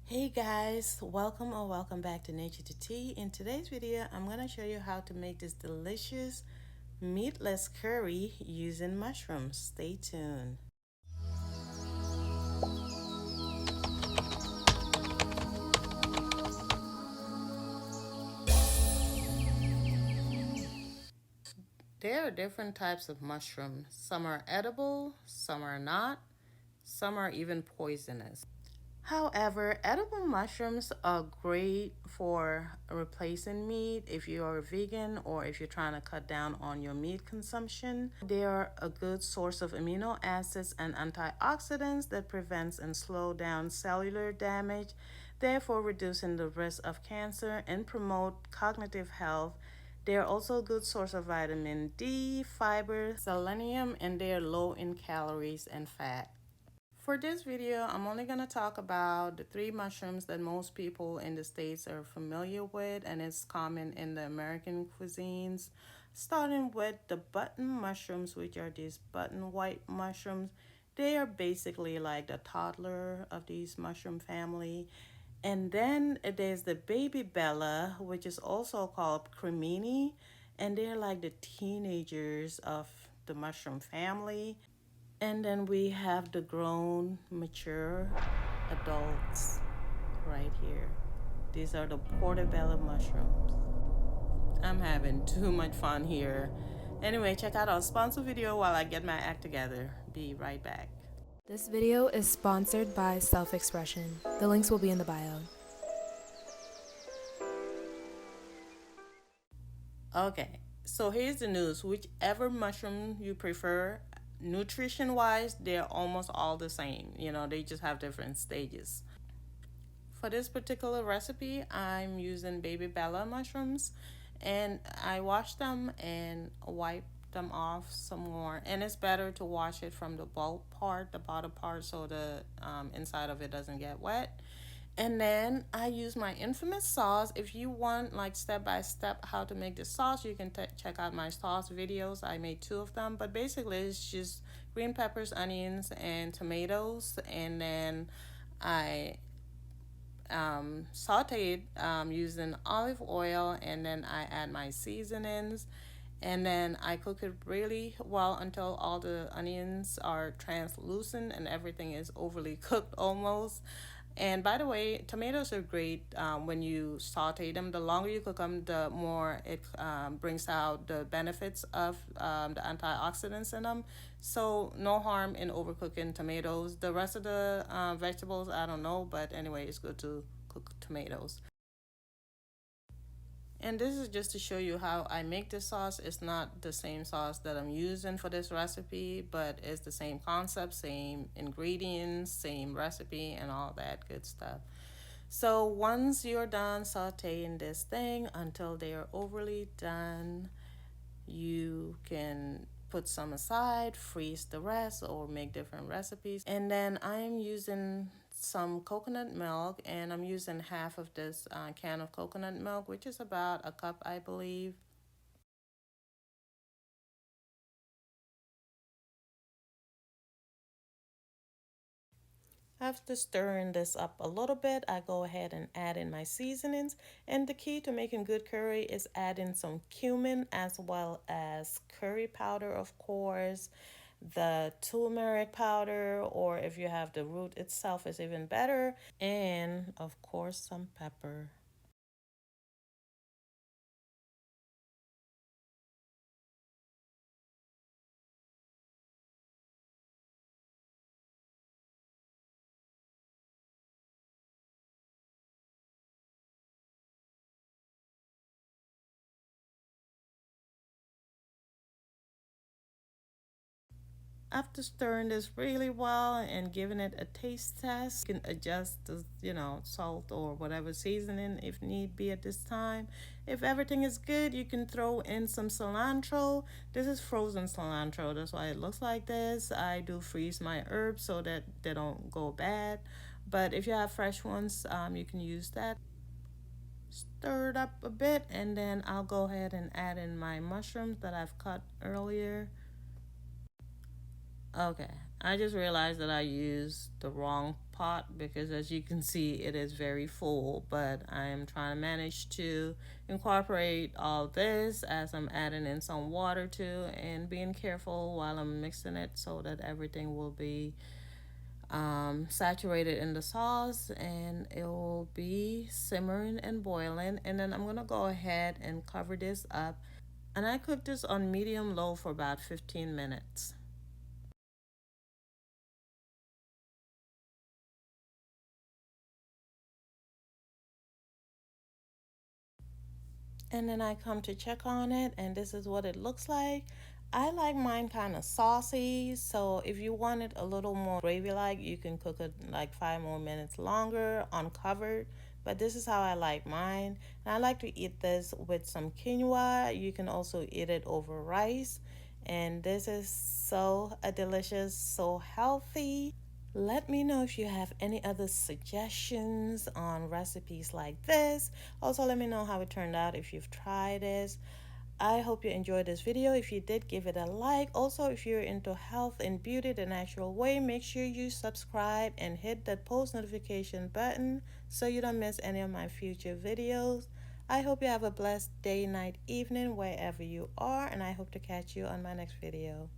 Hey guys, welcome or welcome back to Nature to Tea. In today's video, I'm going to show you how to make this delicious meatless curry using mushrooms. Stay tuned. There are different types of mushrooms. Some are edible, some are not, some are even poisonous. However, edible mushrooms are great for replacing meat if you are a vegan or if you're trying to cut down on your meat consumption. They are a good source of amino acids and antioxidants that prevents and slow down cellular damage, therefore reducing the risk of cancer and promote cognitive health. They are also a good source of vitamin D, fiber, selenium, and they are low in calories and fat. For this video, I'm only going to talk about the three mushrooms that most people in the States are familiar with, and it's common in the American cuisines. Starting with the button mushrooms, which are these button white mushrooms. They are basically like the toddler of these mushroom family. And then there's the baby bella, which is also called cremini, and they're like the teenagers of the mushroom family. And then we have the grown, mature adults right here. These are the portobello mushrooms. I'm having too much fun here. Anyway, check out our sponsor video while I get my act together. Be right back. This video is sponsored by Self Expression. The links will be in the bio. Okay, so here's the news. Whichever mushroom you prefer, nutrition wise, they're almost all the same. They just have different stages. For this particular recipe, I'm using baby bella mushrooms, and I wash them and wipe them off some more. And it's better to wash it from the bulk part, the bottom part, so the inside of it doesn't get wet. And then I use my infamous sauce. If you want like step by step how to make the sauce, you can check out my sauce videos. I made two of them, but basically it's just green peppers, onions, and tomatoes. And then I sauteed using olive oil, and then I add my seasonings, and then I cook it really well until all the onions are translucent and everything is overly cooked almost. And by the way, tomatoes are great when you saute them. The longer you cook them, the more it brings out the benefits of the antioxidants in them. So no harm in overcooking tomatoes. The rest of the vegetables, I don't know, but anyway, it's good to cook tomatoes. And this is just to show you how I make this sauce. It's not the same sauce that I'm using for this recipe, but it's the same concept, same ingredients, same recipe, and all that good stuff. So once you're done sauteing this thing until they are overly done, you can put some aside, freeze the rest, or make different recipes. And then I'm using some coconut milk, and I'm using half of this can of coconut milk, which is about a cup, I believe. After stirring this up a little bit, I go ahead and add in my seasonings. And the key to making good curry is adding some cumin as well as curry powder, of course. The turmeric powder, or if you have the root itself, is even better. And of course, some pepper. After stirring this really well and giving it a taste test, you can adjust the, salt or whatever seasoning if need be at this time. If everything is good, you can throw in some cilantro. This is frozen cilantro, that's why it looks like this. I do freeze my herbs so that they don't go bad. But if you have fresh ones, you can use that. Stir it up a bit, and then I'll go ahead and add in my mushrooms that I've cut earlier. Okay, I just realized that I used the wrong pot because, as you can see, it is very full. But I am trying to manage to incorporate all this as I'm adding in some water too, and being careful while I'm mixing it so that everything will be saturated in the sauce, and it will be simmering and boiling. And then I'm gonna go ahead and cover this up, and I cook this on medium low for about 15 minutes. And then I come to check on it, and this is what it looks like. I like mine kind of saucy, so if you want it a little more gravy like, you can cook it like 5 more minutes longer uncovered. But this is how I like mine. And I like to eat this with some quinoa. You can also eat it over rice. And this is so delicious, so healthy. Let me know if you have any other suggestions on recipes like this. Also, let me know how it turned out if you've tried this. I hope you enjoyed this video. If you did, give it a like. Also, if you're into health and beauty the natural way, make sure you subscribe and hit that post notification button so you don't miss any of my future videos. I hope you have a blessed day, night, evening, wherever you are, and I hope to catch you on my next video.